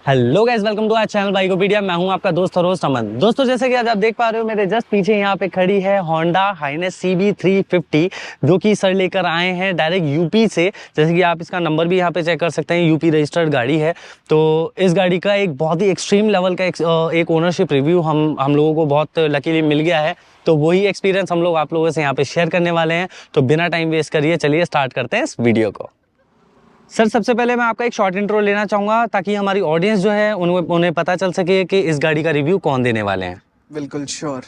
Hello guys, welcome to our channel Bikopedia. मैं हूं आपका दोस्त और होस्ट अमन। दोस्तों, जैसे कि आज आप देख पा रहे हो, मेरे जस्ट पीछे यहाँ पे खड़ी है होंडा हाइनेस CB350, जो कि सर लेकर आए हैं डायरेक्ट यूपी से। जैसे कि आप इसका नंबर भी यहाँ पे चेक कर सकते हैं, यूपी रजिस्टर्ड गाड़ी है। तो इस गाड़ी का एक बहुत ही एक्सट्रीम लेवल का एक ओनरशिप रिव्यू हम लोगों को बहुत लकीली मिल गया है। तो वही एक्सपीरियंस हम लोग आप लोगों से यहाँ पे शेयर करने वाले हैं। तो बिना टाइम वेस्ट करिए, चलिए स्टार्ट करते हैं इस वीडियो को। सर, सबसे पहले मैं आपका एक शॉर्ट इंट्रो लेना चाहूँगा, ताकि हमारी ऑडियंस जो है उन्हें पता चल सके कि इस गाड़ी का रिव्यू कौन देने वाले हैं। बिल्कुल श्योर।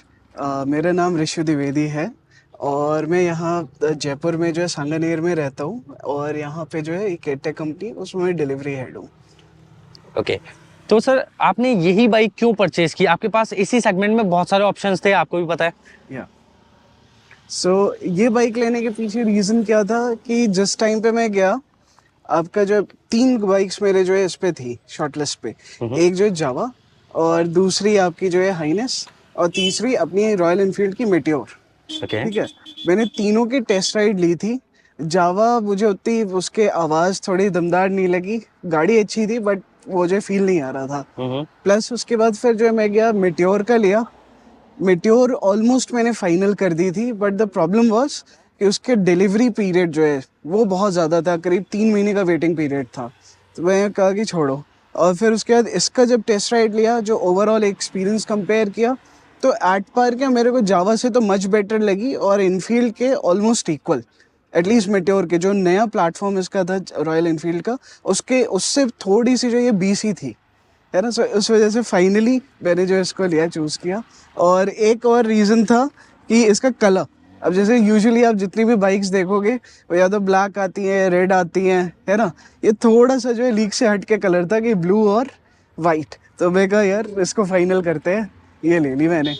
मेरा नाम ऋषु द्विवेदी है और मैं यहाँ जयपुर में जो है सांगानेर में रहता हूँ और यहाँ पे जो है एक एटेक कंपनी, उसमें मैं डिलीवरी हेड हूँ। ओके, तो सर आपने यही बाइक क्यों परचेज की? आपके पास इसी सेगमेंट में बहुत सारे ऑप्शंस थे, आपको भी पता है। या ये बाइक लेने के पीछे रीज़न क्या था कि जिस टाइम पे मैं गया, आपका जो 3 बाइक्स मेरे जो है इस पे थी शॉर्टलिस्ट पे। एक जो है जावा, और दूसरी आपकी जो है हाइनेस, और तीसरी अपनी रॉयल एनफील्ड की मेटियोर। ओके। ठीक है, मैंने तीनों की टेस्ट राइड ली थी। जावा मुझे उतनी उसके आवाज़ थोड़ी दमदार नहीं लगी, गाड़ी अच्छी थी बट वो जो फील नहीं आ रहा था। प्लस उसके बाद फिर जो है मैं गया मेटियोर का लिया। मेटियोर ऑलमोस्ट मैंने फाइनल कर दी थी, बट द प्रॉब्लम वाज कि उसके डिलीवरी पीरियड जो है वो बहुत ज़्यादा था, करीब 3 महीने का वेटिंग पीरियड था। तो मैं कहा कि छोड़ो। और फिर उसके बाद इसका जब टेस्ट राइड लिया, जो ओवरऑल एक्सपीरियंस कंपेयर किया, तो एट पार क्या मेरे को जावा से तो मच बेटर लगी, और इनफील्ड के ऑलमोस्ट इक्वल। एटलीस्ट मेट्योर के जो नया प्लेटफॉर्म इसका था रॉयल इनफील्ड का, उसके उससे थोड़ी सी जो ये बीसी थी, है ना। सो उस वजह से फाइनली मैंने जो इसको लिया, चूज़ किया। और एक और रीज़न था कि इसका कलर। अब जैसे यूजुअली आप जितनी भी बाइक्स देखोगे, वो या तो ब्लैक आती हैं, रेड आती हैं, है ना। ये थोड़ा सा जो है लीक से हट के कलर था कि ब्लू और वाइट। तो मैं कहा यार इसको फाइनल करते हैं, ये ले ली मैंने।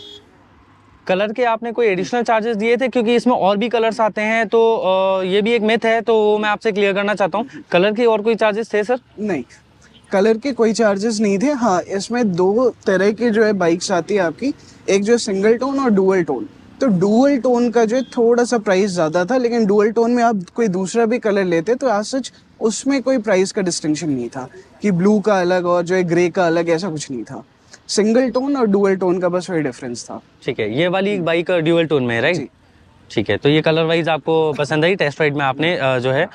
कलर के आपने कोई एडिशनल चार्जेस दिए थे? क्योंकि इसमें और भी कलर्स आते हैं, तो ये भी एक मिथ है, तो वो मैं आपसे क्लियर करना चाहता हूँ। कलर के और कोई चार्जेस थे सर? नहीं, कलर के कोई चार्जेस नहीं थे। हाँ, इसमें 2 तरह की जो है बाइक्स आती है आपकी, एक जो है सिंगल टोन और डुअल टोन। तो डुअल टोन का जो है थोड़ा सा प्राइस ज़्यादा था, लेकिन डुअल टोन में आप कोई दूसरा भी कलर लेते तो एज सच उसमें कोई प्राइस का डिस्टिंक्शन नहीं था कि ब्लू का अलग और जो है ग्रे का अलग, ऐसा कुछ नहीं था। सिंगल टोन और डुअल टोन का बस वही डिफरेंस था। ठीक है, ये वाली बाइक ड्यूअल टोन में है, राइट? जी। ठीक है, तो ये कलर वाइज आपको पसंद आई? टेस्ट राइड में आपने जो है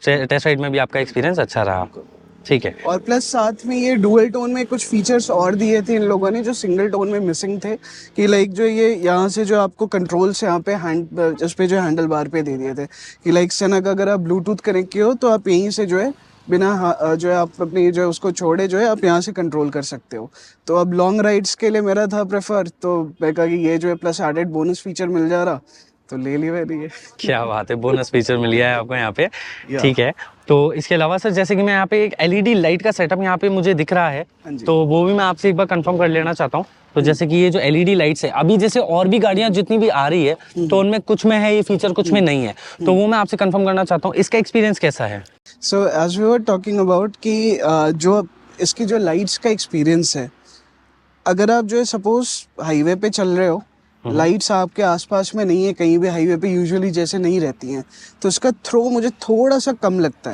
टेस्ट राइड में भी आपका एक्सपीरियंस अच्छा रहा? ठीक है। और प्लस साथ में ये डुअल टोन में कुछ फीचर्स और दिए थे इन लोगों ने, जो सिंगल टोन में मिसिंग थे। कि लाइक जो ये यहाँ से जो आपको कंट्रोल्स यहाँ पे इस पे जो हैंडल बार पे दे दिए थे कि लाइक सनक अगर आप ब्लूटूथ कनेक्ट किए हो तो आप यहीं से जो है बिना जो है आप अपनी जो है उसको छोड़े जो है आप यहाँ से कंट्रोल कर सकते हो। तो अब लॉन्ग राइड्स के लिए मेरा था प्रेफर, तो मैं कहा कि ये जो है प्लस एडेड बोनस फीचर मिल जा रहा, तो ले ली मैंने ये। क्या बात है, बोनस फीचर मिल गया है आपको यहाँ पे। या। ठीक है, तो इसके अलावा सर, जैसे कि मैं यहाँ पे एक LED लाइट का सेटअप यहाँ पे मुझे दिख रहा है, हाँ जी। तो वो भी मैं आपसे एक बार कंफर्म कर लेना चाहता हूँ। तो जैसे कि ये जो LED लाइट्स है, अभी जैसे और भी गाड़ियाँ जितनी भी आ रही है, तो उनमें कुछ में है ये फीचर, कुछ में नहीं है, तो वो मैं आपसे कंफर्म करना चाहता हूँ, इसका एक्सपीरियंस कैसा है? So as we were talking about कि जो इसकी जो लाइट्स का एक्सपीरियंस है, अगर आप जो है सपोज हाईवे पे चल रहे हो, लाइट्स आपके आसपास में नहीं है कहीं भी, हाईवे पे यूजुअली जैसे नहीं रहती हैं, तो इसका थ्रो मुझे थोड़ा सा कम लगता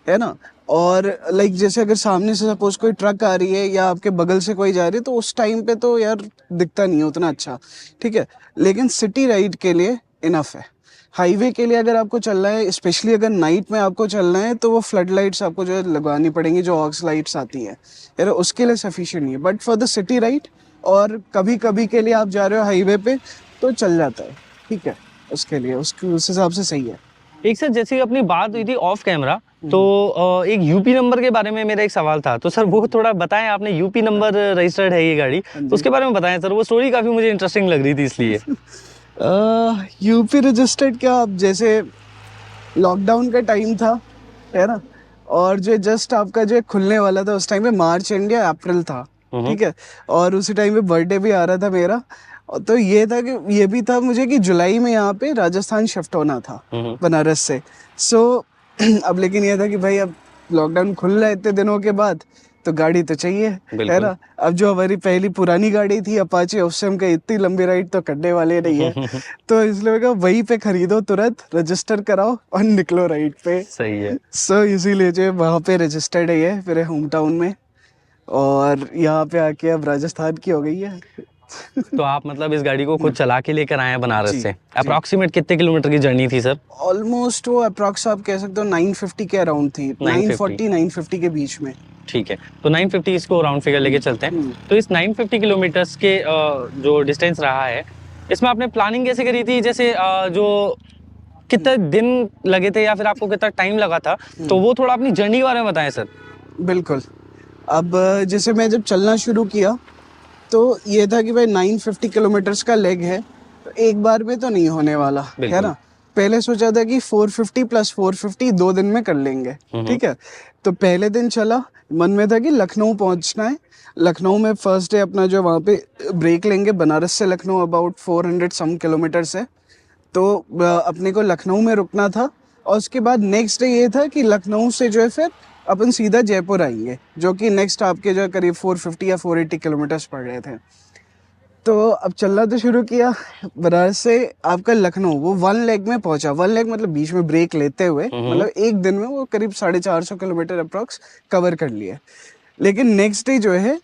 है ना। और लाइक जैसे अगर सामने से सपोज कोई ट्रक आ रही है या आपके बगल से कोई जा रही है, तो उस टाइम पे तो यार दिखता नहीं है उतना अच्छा। ठीक है, लेकिन सिटी राइड के लिए इनफ है। हाईवे के लिए अगर आपको चलना है, स्पेशली अगर नाइट में आपको चलना है, तो वो फ्लड लाइट्स आपको जो है लगवानी पड़ेंगी, जो ऑक्स लाइट्स आती हैं यार, उसके लिए सफिशिएंट नहीं है। But for the city ride और कभी कभी के लिए आप जा रहे हो हाईवे पे, तो चल जाता है। ठीक है, उसके लिए उस हिसाब से सही है। एक सर, जैसे कि अपनी बात हुई थी ऑफ कैमरा, तो एक यूपी नंबर के बारे में मेरा एक सवाल था, तो सर वो थोड़ा बताएं। आपने यूपी नंबर रजिस्टर्ड है ये गाड़ी, तो उसके बारे में बताएं सर। वो स्टोरी काफ़ी मुझे इंटरेस्टिंग लग रही थी, इसलिए। यूपी रजिस्टर्ड क्या, अब जैसे लॉकडाउन का टाइम था, है ना, और जो जस्ट आपका जो खुलने वाला था उस टाइम पे, मार्च एंड या अप्रैल था। ठीक है, और उसी टाइम पे बर्थडे भी आ रहा था मेरा। और तो ये था कि ये भी था मुझे कि जुलाई में यहाँ पे राजस्थान शिफ्ट होना था बनारस से। सो अब लेकिन ये था कि भाई अब लॉकडाउन खुल रहा है इतने दिनों के बाद, तो गाड़ी तो चाहिए, है ना। अब जो हमारी पहली पुरानी गाड़ी थी अपाचे, उससे हम कहीं इतनी लंबी राइड तो करने वाले नहीं है। तो इसलिए मैं कहा वहीं पे खरीदो, तुरंत रजिस्टर कराओ और निकलो राइड पे। सही है। सो इसीलिए जो वहाँ पे रजिस्टर्ड है ये मेरे होम टाउन में। और यहाँ पे आके अब राजस्थान की हो गई है। तो आप मतलब इस गाड़ी को खुद चला के लेकर आए हैं बनारस जी, से। जी। अप्रॉक्सीमेट कितने किलोमीटर की जर्नी थी सर? ऑलमोस्ट वो अप्रॉक्स आप कह सकते हो 950 के अराउंड थी, 950। 940-950 के बीच में। ठीक है, तो 950 इसको राउंड फिगर लेके चलते हैं। हम्म। तो इस 950 किलोमीटर्स के जो डिस्टेंस रहा है, इसमें आपने प्लानिंग कैसे करी थी? जैसे जो कितने दिन लगे थे या फिर आपको कितना टाइम लगा था, तो वो थोड़ा अपनी जर्नी के बारे में बताएं सर। बिल्कुल। अब जैसे मैं जब चलना शुरू किया तो ये था कि भाई 950 किलोमीटर्स का लेग है, तो एक बार में तो नहीं होने वाला है बिल्कुल। ना। पहले सोचा था कि 450 प्लस 450 2 दिन में कर लेंगे, ठीक है। तो पहले दिन चला, मन में था कि लखनऊ पहुंचना है। लखनऊ में फर्स्ट डे अपना जो वहाँ पे ब्रेक लेंगे, बनारस से लखनऊ अबाउट 400 सम किलोमीटर्स है, तो अपने को लखनऊ में रुकना था। और उसके बाद नेक्स्ट डे ये था कि लखनऊ से जो है फिर अपन सीधा जयपुर आएंगे, जो कि नेक्स्ट आपके जो है करीब 450 या 480 किलोमीटर्स पड़ रहे थे। तो अब चलना तो शुरू किया बनारस से आपका लखनऊ, वो 1 लेग में पहुंचा। 1 लेग मतलब बीच में ब्रेक लेते हुए, मतलब एक दिन में वो करीब 450 किलोमीटर अप्रॉक्स कवर कर लिए। लेकिन नेक्स्ट डे जो है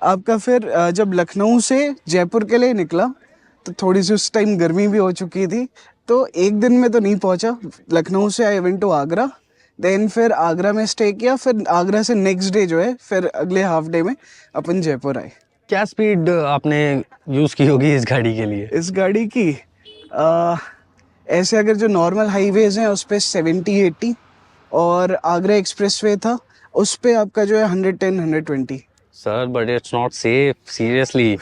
आपका फिर जब लखनऊ से जयपुर के लिए निकला, तो थोड़ी सी उस टाइम गर्मी भी हो चुकी थी, तो एक दिन में तो नहीं पहुंचा। लखनऊ से I went to Agra, then फिर आगरा में स्टे किया, फिर आगरा से नेक्स्ट डे जो है फिर अगले हाफ डे में अपन जयपुर आए। क्या स्पीड आपने यूज़ की होगी इस गाड़ी के लिए? इस गाड़ी की ऐसे अगर जो नॉर्मल हाईवेज हैं उस पे 70-80, और आगरा एक्सप्रेसवे था उस पे आपका जो है 110-120। Sir but it's not safe seriously.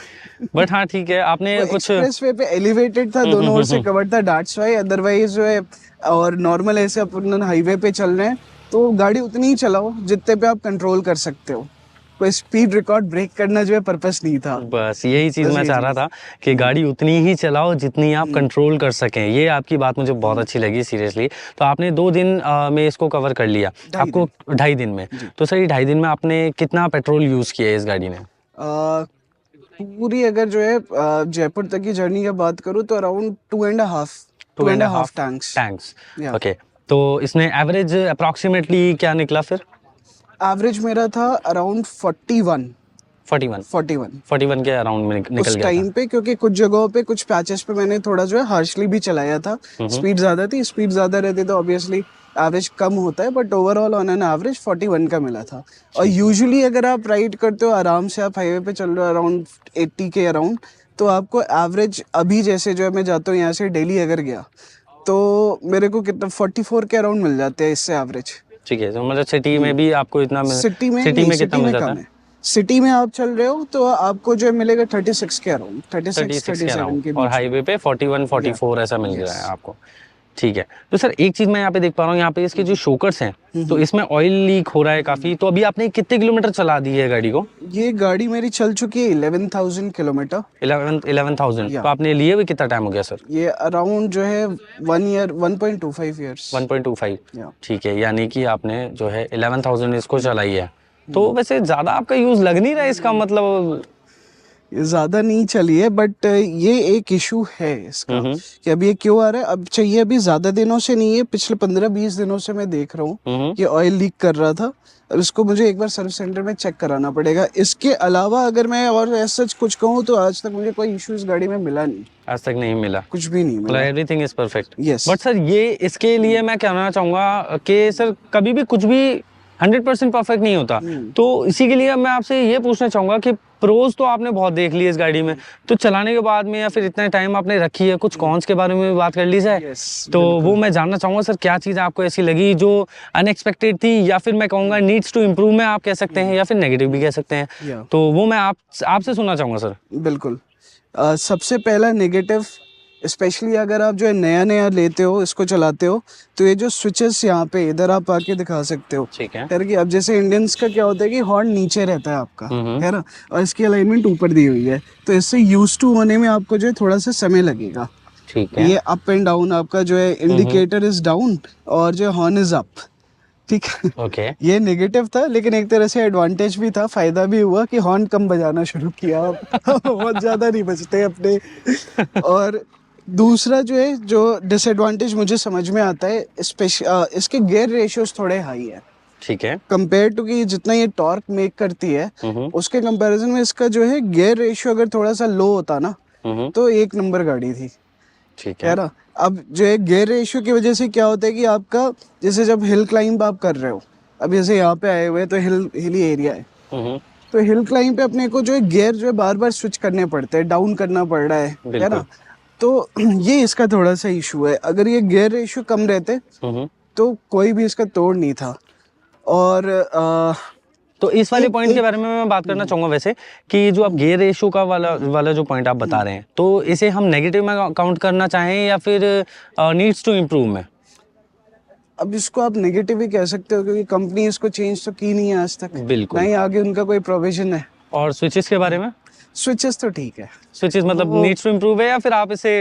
But हाँ ठीक है, आपने कुछ एक्सप्रेसवे पे एलिवेटेड था, दोनों ओर से कवर्ड था, दैट्स व्हाई। अदरवाइज जो है और नॉर्मल ऐसे अपन हाईवे पे चल रहे हैं तो गाड़ी उतनी ही चलाओ जितने पे आप कंट्रोल कर सकते हो। कोई स्पीड रिकॉर्ड ब्रेक करना जो है पर्पस नहीं था। बस यही चीज़ बस मैं ये चाह रहा चीज़। था कि गाड़ी उतनी ही चलाओ जितनी आप कंट्रोल कर सकें। ये आपकी बात मुझे बहुत अच्छी लगी सीरियसली। तो आपने 2 दिन में इसको कवर कर लिया, 2.5 आपको 2.5 दिन में। तो सर ये 2.5 दिन में आपने कितना पेट्रोल यूज़ किया है इस गाड़ी ने? पूरी अगर जो है जयपुर तक की जर्नी की बात करूँ तो around 2.5 tanks. Tanks. Yeah. Okay, तो इसने एवरेज अप्रॉक्सीमेटली क्या निकला फिर? एवरेज मेरा था अराउंड 41 41 41 41 के अराउंड में निकल उस गया था। टाइम पे, क्योंकि कुछ जगहों पे कुछ पैचेस पे मैंने थोड़ा जो है हार्शली भी चलाया था। स्पीड ज़्यादा थी, स्पीड ज़्यादा रहती तो ऑब्वियसली एवरेज कम होता है, but overall on an average 41 का मिला था। और यूजुअली अगर आप राइड करते हो आराम से, आप हाईवे पे चल रहे हो अराउंड 80 के अराउंड, तो आपको एवरेज अभी जैसे जो है मैं जाता हूँ यहाँ से दिल्ली अगर गया तो मेरे को कितना 44 के अराउंड मिल जाते हैं इससे एवरेज। ठीक है, तो मतलब सिटी में भी आपको इतना सिटी में सिटी नहीं, में कितना सिटी मिल में जाता कम है? है। सिटी में आप चल रहे हो तो आपको जो है मिलेगा 36 के अराउंड, 36 36 के 37 अराउंड, के और बीच। हाईवे पे 41 44 ऐसा मिल रहा है आपको। ठीक है, तो सर एक चीज मैं यहाँ पे देख पा रहा हूँ, यहाँ पे इसके जो शोकर्स हैं तो इसमें ऑयल लीक हो रहा है काफी। तो अभी आपने कितने किलोमीटर चला दी है गाड़ी को? ये गाड़ी मेरी चल चुकी है 11,000 किलोमीटर। 11,000। या तो आपने लिए हुए कितना टाइम हो गया सर? ये अराउंड जो है 1 ईयर 1.25 ईयर्स। 1.25। या ठीक है, यानी कि आपने जो है 11,000 इसको चलाई है। तो वैसे ज्यादा आपका यूज लग नहीं रहा है इसका, मतलब ये ज़्यादा नहीं चली है, बट ये एक इशू है इसका कि अभी ये क्यों आ रहा है। अब चाहिए, अभी ज़्यादा दिनों से नहीं है, पिछले 15-20 दिनों से मैं देख रहा हूँ कि ऑयल लीक कर रहा था। अब इसको मुझे एक बार सर्विस सेंटर में चेक कराना पड़ेगा। इसके अलावा अगर मैं और ऐसा कुछ कहूँ तो आज तक मुझे कोई इशू इस गाड़ी में मिला नहीं, आज तक नहीं मिला? कुछ भी नहीं मतलब मिला। Everything is perfect. Yes. But sir ये इसके लिए मैं कहना चाहूँगा कि सर कभी भी कुछ भी 100% परफेक्ट नहीं होता। तो इसी के लिए मैं आपसे ये पूछना चाहूँगा कि प्रोज तो आपने बहुत देख लिए इस गाड़ी में, तो चलाने के बाद में या फिर इतना टाइम आपने रखी है, कुछ कॉन्स के बारे में भी बात कर ली जाए। Yes, तो वो मैं जानना चाहूँगा सर, क्या चीज़ आपको ऐसी लगी जो अनएक्सपेक्टेड थी, या फिर मैं कहूँगा नीड्स टू इम्प्रूव में आप कह सकते हैं, या फिर नेगेटिव भी कह सकते हैं। Yeah. तो वो मैं आपसे सुनना चाहूँगा सर। बिल्कुल। सबसे पहला नेगेटिव, स्पेशली अगर आप जो है नया नया लेते हो, इसको चलाते हो, तो ये जो स्विचेस यहाँ पे इधर आप आके दिखा सकते हो। ठीक है। कि अब जैसे इंडियंस का क्या होता है कि हॉर्न नीचे रहता है आपका, है ना, और इसकी अलाइनमेंट ऊपर दी हुई है, तो इससे यूज टू होने में आपको जो है थोड़ा सा समय लगेगा। ठीक है। ये अप एंड डाउन आपका जो है इंडिकेटर इज डाउन और जो हॉर्न इज अप, ठीक है। ओके। ये नेगेटिव था, लेकिन एक तरह से एडवांटेज भी था, फायदा भी हुआ कि हॉर्न कम बजाना शुरू किया। बहुत ज्यादा नहीं बजते अपने। और दूसरा जो है, जो डिसएडवांटेज मुझे समझ में आता है, इसके गियर रेशियोज थोड़े हाई है। ठीक है। कंपेयर टू कि जितना ये टॉर्क मेक करती है उसके कंपैरिजन में इसका जो है गियर रेशियो अगर थोड़ा सा लो होता ना तो एक नंबर गाड़ी थी। ठीक है ना। अब जो है गियर रेशियो की वजह से क्या होता है कि आपका जैसे जब हिल क्लाइंब आप कर रहे हो, अब जैसे यहाँ पे आए हुए तो हिली एरिया है, तो हिल क्लाइंब पे अपने को जो है गियर जो है बार बार स्विच करने पड़ते हैं, डाउन करना पड़ रहा है ना। तो ये इसका थोड़ा सा इशू है। अगर ये गियर रेशियो कम रहते तो कोई भी इसका तोड़ नहीं था। और तो इस वाले पॉइंट के बारे में मैं बात करना चाहूंगा वैसे कि जो आप गियर रेशियो का वाला जो पॉइंट आप बता रहे हैं, तो इसे हम नेगेटिव में काउंट करना चाहें या फिर नीड्स टू इम्प्रूव में? अब इसको आप नेगेटिव ही कह सकते हो क्योंकि कंपनी इसको चेंज तो की नहीं है आज तक, बिल्कुल। ना ही आगे उनका कोई प्रोविजन है। और स्विचेस के बारे में? स्विचेस तो ठीक है, स्विचेस मतलब नीड्स टू इम्प्रूव है या फिर आप इसे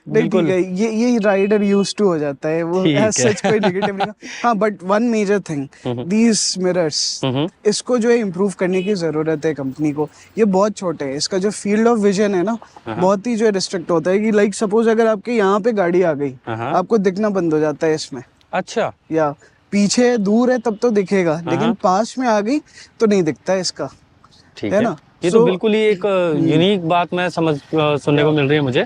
बिल्कुल? ठीक है, ये राइडर यूज्ड टू हो जाता है वो, सच कोई नेगेटिव नहीं। हाँ, but one major thing, these mirrors, इसको जो है इम्प्रूव करने की जरूरत है कंपनी को। ये बहुत छोटे हैं, इसका जो फील्ड ऑफ विजन है ना बहुत ही जो है रिस्ट्रिक्ट होता है कि लाइक सपोज अगर आपके यहाँ पे गाड़ी आ गई आपको दिखना बंद हो जाता है इसमें। अच्छा। या पीछे दूर है तब तो दिखेगा, लेकिन पास में आ गई तो नहीं दिखता है इसका। ठीक है ना। ये तो बिल्कुल ही एक यूनिक बात मैं सुनने को मिल रही है मुझे।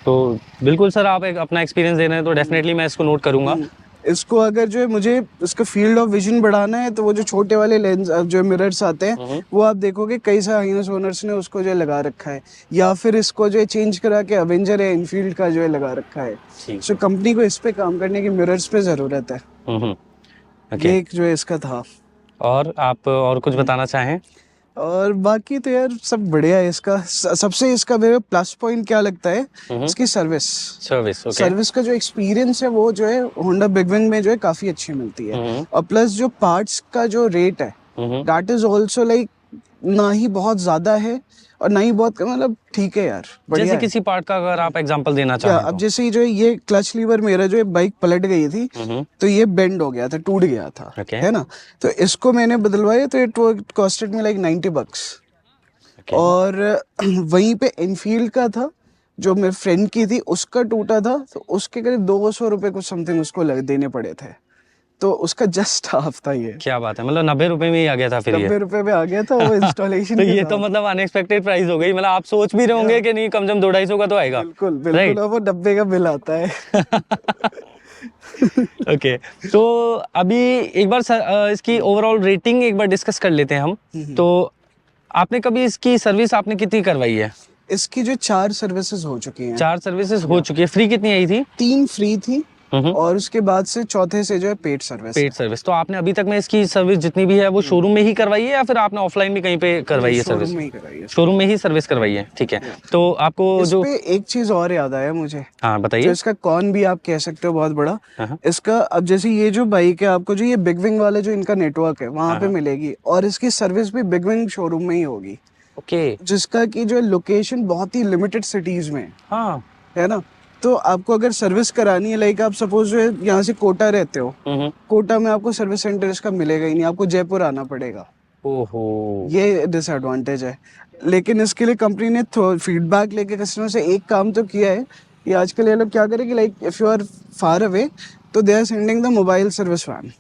तो बिल्कुल सर, आप एक अपना एक्सपीरियंस दे रहे हैं तो डेफिनेटली मैं इसको नोट करूंगा। इसको अगर जो है मुझे इसका फील्ड ऑफ विजन बढ़ाना है तो वो जो छोटे वाले लेंस जो मिरर्स आते हैं वो आप देखोगे कई सारे हाइनस ओनर्स ने उसको जो है लगा रखा है, या फिर इसको जो है चेंज करा के अवेंजर या इनफील्ड का जो है लगा रखा है। सो कंपनी को इस पे काम करने की मिरर्स पे जरूरत है। ये एक जो है इसका था। और आप और कुछ बताना चाहें? और बाकी तो यार सब बढ़िया है इसका। सबसे इसका मेरे प्लस पॉइंट क्या लगता है, इसकी सर्विस का जो एक्सपीरियंस है वो जो है होंडा बिगविंग में जो है काफी अच्छी मिलती है। और प्लस जो पार्ट्स का जो रेट है दैट इज ऑल्सो लाइक ना ही बहुत ज्यादा है और ना ही बहुत कम, मतलब ठीक है यार, जैसे किसी पार्ट का अगर आप एग्जांपल देना चाहें अब जैसे जो ये क्लच लीवर मेरा जो बाइक पलट गई थी तो ये बेंड हो गया था, टूट गया था, है ना। तो इसको मैंने बदलवाया तो इट कॉस्टेड मी लाइक $90। और वहीं पे इनफील्ड का था जो मेरे फ्रेंड की थी, उसका टूटा था तो उसके करीब $200 कुछ समथिंग उसको देने पड़े थे। तो उसका जस्ट हाफ था ये। क्या बात है, मतलब $90 में ही आ गया था फिर? $90 में आ गया था वो इंस्टॉलेशन। तो ये तो मतलब अनएक्सपेक्टेड प्राइस हो गई। मतलब आप सोच भी रहे होंगे कि नहीं कम से कम 200-250 का तो आएगा। बिल्कुल वो 90 का बिल आता है। ओके, तो अभी एक बार इसकी ओवरऑल रेटिंग एक बार डिस्कस कर लेते हैं हम। तो आपने कभी इसकी सर्विस आपने कितनी करवाई है? इसकी जो 4 सर्विसेज हो चुकी हैं। 4 सर्विसेज हो चुकी है। फ्री कितनी आई थी? 3 फ्री थी और उसके बाद से चौथे से जो है पेड सर्विस। तो आपने अभी तक में इसकी सर्विस जितनी भी है वो शोरूम में ही करवाई है या फिर आपने ऑफलाइन भी कहीं पे करवाई है सर्विस? शोरूम में ही सर्विस करवाई है। ठीक है, तो आपको जो एक चीज और याद आया मुझे। हाँ बताइए। तो इसका कौन भी आप कह सकते हो बहुत बड़ा इसका, अब जैसे ये जो बाइक है आपको जो ये बिगविंग वाले जो इनका नेटवर्क है वहां पे मिलेगी और इसकी सर्विस भी बिगविंग शोरूम में ही होगी। ओके, जिसका की जो लोकेशन बहुत ही लिमिटेड सिटीज में है ना। तो आपको अगर सर्विस करानी है, लाइक आप सपोज जो है यहाँ से कोटा रहते हो, कोटा में आपको सर्विस सेंटर इसका मिलेगा ही नहीं, आपको जयपुर आना पड़ेगा। ओहो, ये डिसएडवांटेज है। लेकिन इसके लिए कंपनी ने फीडबैक लेके कस्टमर से एक काम तो किया है कि आजकल ये लोग क्या करें कि like if you are far away तो they are sending the mobile service van.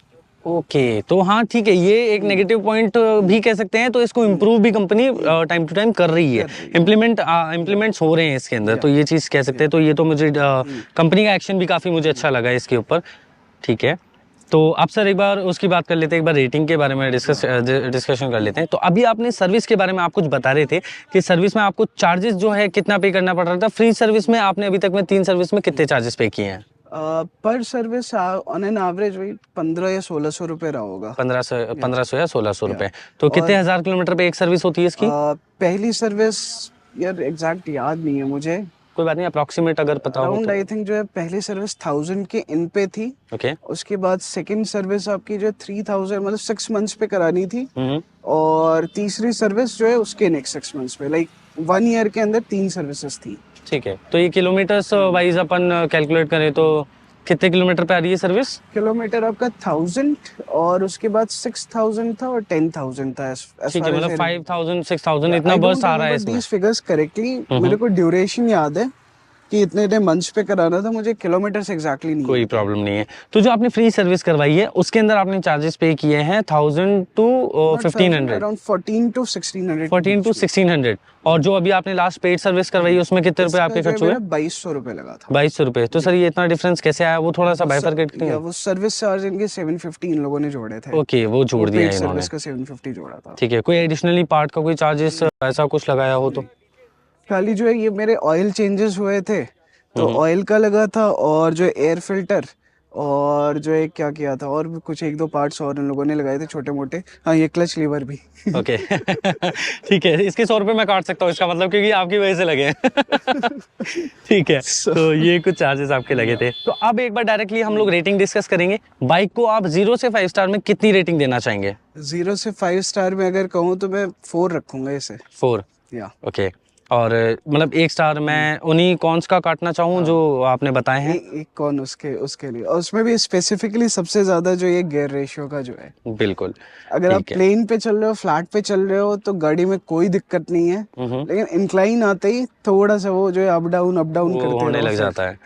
Okay, तो हाँ ठीक है, ये एक नेगेटिव पॉइंट भी कह सकते हैं। तो इसको इम्प्रूव भी कंपनी टाइम टू टाइम कर रही है, इम्प्लीमेंट्स हो रहे हैं इसके अंदर, तो ये चीज़ कह सकते हैं। तो ये तो मुझे कंपनी का एक्शन भी काफ़ी मुझे अच्छा लगा इसके ऊपर। ठीक है, तो आप सर एक बार उसकी बात कर लेते हैं, एक बार रेटिंग के बारे में डिस्कशन कर लेते हैं। तो अभी आपने सर्विस के बारे में आप कुछ बता रहे थे कि सर्विस में आपको चार्जेस जो है कितना पे करना पड़ रहा था। फ्री सर्विस में आपने अभी तक में 3 सर्विस में कितने चार्जेस पे किए हैं? पर सर्विस ऑन एन एवरेज वही 1500 या 1600 रुपए रहा होगा। 1500 या 1600 रुपए। तो कितने हजार किलोमीटर पे एक सर्विस होती है इसकी? पहली सर्विस यार एग्जैक्ट याद नहीं है मुझे, कोई बात नहीं, अप्रोक्सीमेट अगर पता हो तो। आई थिंक जो है पहली सर्विस 1000 के इन पे थी। ओके, उसके बाद सेकंड सर्विस आपकी जो 3000 मतलब 6 मंथ्स पे करानी थी। और तीसरी सर्विस जो है उसके नेक्स्ट 6 मंथ्स पे, लाइक 1 ईयर के अंदर 3 सर्विसेज थी। ठीक है, तो ये किलोमीटर्स वाइज अपन कैलकुलेट करें तो कितने किलोमीटर पे आ रही है सर्विस? किलोमीटर आपका 1000 और उसके बाद 6000 था और 10000 था। ठीक है, मतलब 5000 6000 इतना बस आ रहा है इसमें। these figures correctly मेरे को ड्यूरेशन याद है कि इतने इतने मंथ्स पे कराना था, मुझे किलोमीटर से एग्जैक्टली नहीं कोई प्रॉब्लम नहीं है। तो जो आपने फ्री सर्विस करवाई है उसके अंदर आपने चार्जेस पे किए हैं 1000 to 1500, अराउंड 14 to 1600 14 to 1600। और जो अभी आपने लास्ट पेड सर्विस करवाई है उसमें कितने रुपए आपके खर्च हुए? 2200 रुपए लगा था। 2200 रुपए। तो सर ये इतना डिफरेंस कैसे आया, वो थोड़ा सा बाइफरकेट या करें। वो सर्विस चार्ज इनके 750 इन लोगों ने जोड़े थे। ओके, वो जोड़ दिया है इन्होंने। सर्विस का 750 जोड़ा था। ठीक है, कोई एडिशनली पार्ट का कोई चार्जेस ऐसा कुछ लगाया हो तो? खाली जो है ये मेरे ऑयल चेंजेस हुए थे, तो ऑयल का लगा था, और जो एयर फिल्टर, और जो है क्या किया था, और भी कुछ एक दो पार्ट्स और उन लोगों ने लगाए थे छोटे मोटे। हाँ, ये क्लच लीवर भी। ओके ठीक है, इसके 100 रुपए मैं काट सकता हूँ इसका मतलब, क्योंकि आपकी वजह से लगे हैं ठीक है, तो ये कुछ चार्जेस आपके लगे थे। तो अब एक बार डायरेक्टली हम लोग रेटिंग डिस्कस करेंगे। बाइक को आप 0 से 5 स्टार में कितनी रेटिंग देना चाहेंगे? 0 से 5 स्टार में अगर कहूँ तो मैं 4 रखूंगा इसे। 4? या ओके। और मतलब 1 स्टार मैं उन्हीं कॉन्स का काटना चाहूँ जो आपने बताए हैं। एक कौन उसके लिए, और उसमें भी स्पेसिफिकली सबसे ज्यादा जो ये गियर रेशियो का जो है। बिल्कुल। अगर आप प्लेन पे चल रहे हो, फ्लैट पे चल रहे हो, तो गाड़ी में कोई दिक्कत नहीं है, लेकिन इंक्लाइन आते ही थोड़ा सा वो जो है अप डाउन करते होने लग जाता है।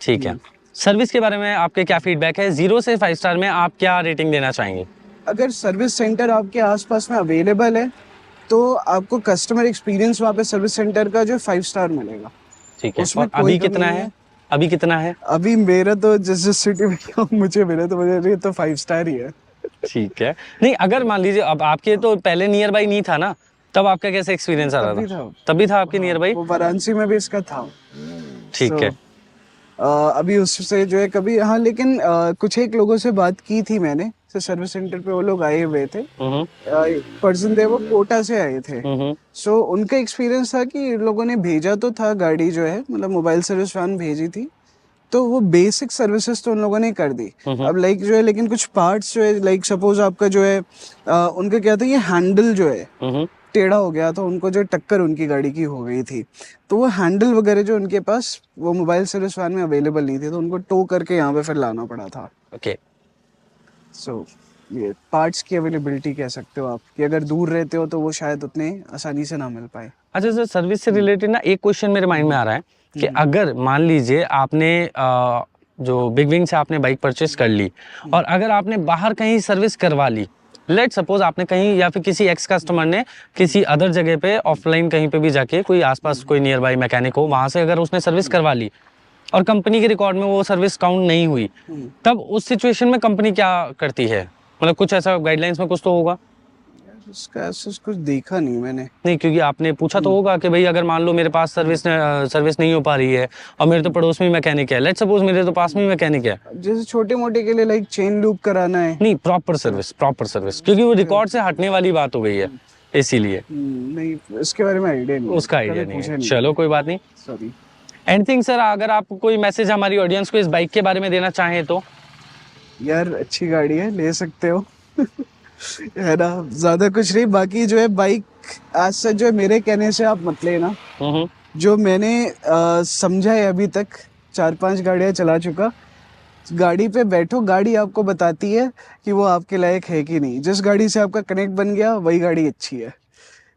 ठीक है, सर्विस के बारे में आपके क्या फीडबैक है? 0 से 5 स्टार में आप क्या रेटिंग देना चाहेंगे? अगर सर्विस सेंटर आपके आसपास में अवेलेबल है तो आपको कस्टमर एक्सपीरियंस वहाँ पे सर्विस सेंटर का जो 5 स्टार मिलेगा। ठीक है, उसमें और अभी कितना है? अभी कितना है? अभी मेरा तो जिस सिटी में हूँ, मुझे तो 5 स्टार ही है। ठीक है, नहीं अगर मान लीजिए अब आपके तो पहले नियर बाई नहीं था ना, तब आपका कैसे एक्सपीरियंस आ रहा था? तभी था आपके नियर बाई? वो वाराणसी में भी इसका था। ठीक है। अभी उससे जो है कभी, हाँ, लेकिन कुछ एक लोगों से बात की थी मैंने, सर्विस सेंटर पे वो लोग आए हुए थे, पर्सन थे, वो कोटा से आए थे। सो उनका एक्सपीरियंस था कि लोगों ने भेजा तो था गाड़ी जो है, मतलब मोबाइल सर्विस वैन भेजी थी, तो वो बेसिक सर्विसेज तो उन लोगों ने कर दी। अब लाइक जो है, लेकिन कुछ पार्ट्स जो है, लाइक सपोज आपका जो है उनका क्या था, ये हैंडल जो है टेढ़ा हो गया था, उनको जो टक्कर उनकी गाड़ी की हो गई थी, तो वो हैंडल वगैरह जो उनके पास वो मोबाइल सर्विस वैन में अवेलेबल नहीं थे, तो उनको टो करके यहाँ पे फिर लाना पड़ा था। ओके। सो ये पार्ट्स की अवेलेबिलिटी कह सकते हो आप, कि अगर दूर रहते हो तो वो शायद उतने आसानी से ना मिल पाए। अच्छा सर, सर्विस से रिलेटेड ना एक क्वेश्चन मेरे माइंड में आ रहा है कि अगर मान लीजिए आपने जो बिग विंग से आपने बाइक परचेस कर ली, और अगर आपने बाहर कहीं सर्विस करवा ली, लेट सपोज आपने कहीं या फिर किसी एक्स कस्टमर ने किसी अदर जगह पे ऑफलाइन कहीं पे भी जाके कोई आसपास कोई नियर बाई मैकेनिक हो, वहां से अगर उसने सर्विस करवा ली और कंपनी के रिकॉर्ड में वो सर्विस काउंट नहीं हुई, तब उस सिचुएशन में कंपनी क्या करती है? मतलब कुछ ऐसा गाइडलाइंस में कुछ तो होगा? उसका ऐसा कुछ देखा नहीं मैंने। नहीं, क्योंकि आपने पूछा तो होगा कि भाई अगर मान लो मेरे पास सर्विस नहीं हो पा रही है और मेरे तो पड़ोस में मैकेनिक है, लेट्स सपोज मेरे तो पास में मैकेनिक है, जैसे छोटे मोटे के लिए लाइक चेन लूप कराना है। नहीं, प्रॉपर सर्विस, क्योंकि वो रिकॉर्ड से हटने वाली बात हो गई है, इसीलिए। नहीं, इसके बारे में आइडिया नहीं, उसका आइडिया नहीं है। चलो कोई बात नहीं, सॉरी। एनीथिंग सर, अगर आप कोई मैसेज हमारी ऑडियंस को इस बाइक के बारे में देना चाहें तो? यार अच्छी गाड़ी है, ले सकते हो है ना, ज्यादा कुछ नहीं। बाकी जो है बाइक आज से जो है मेरे कहने से आप मत लेना। जो मैंने समझा है अभी तक, 4-5 गाड़ियां चला चुका, गाड़ी पे बैठो, गाड़ी आपको बताती है कि वो आपके लायक है कि नहीं। जिस गाड़ी से आपका कनेक्ट बन गया वही गाड़ी अच्छी है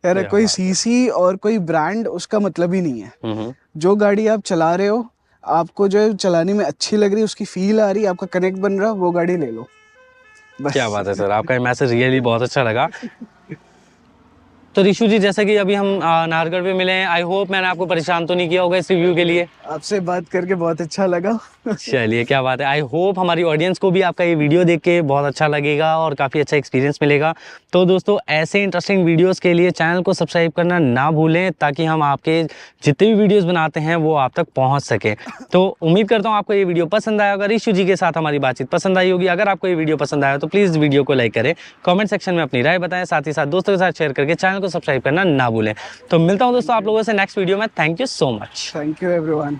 यार। कोई सीसी और कोई ब्रांड उसका मतलब ही नहीं है। जो गाड़ी आप चला रहे हो, आपको जो है चलाने में अच्छी लग रही है, उसकी फील आ रही है, आपका कनेक्ट बन रहा, वो गाड़ी ले लो बस। क्या बात है सर, आपका ये मैसेज रियली बहुत अच्छा लगा। तो ऋषु जी, जैसे कि अभी हम नाहरगढ़ पे मिले हैं, आई होप मैंने आपको परेशान तो नहीं किया होगा इस रिव्यू के लिए? आपसे बात करके बहुत अच्छा लगा चलिए, क्या बात है। आई होप हमारी ऑडियंस को भी आपका ये वीडियो देख के बहुत अच्छा लगेगा और काफ़ी अच्छा एक्सपीरियंस मिलेगा। तो दोस्तों, ऐसे इंटरेस्टिंग वीडियोस के लिए चैनल को सब्सक्राइब करना ना भूलें, ताकि हम आपके जितने भी वीडियोस बनाते हैं वो आप तक पहुंच सके। तो उम्मीद करता हूं आपको ये वीडियो पसंद आया होगा, ऋषु जी के साथ हमारी बातचीत पसंद आई होगी। अगर आपको ये वीडियो पसंद आया तो प्लीज़ वीडियो को लाइक करें, कॉमेंट सेक्शन में अपनी राय बताएं, साथ ही साथ दोस्तों के साथ शेयर करके चैनल को सब्सक्राइब करना ना भूलें। तो मिलता हूँ दोस्तों आप लोगों से नेक्स्ट वीडियो में। Thank you so much. Thank you everyone.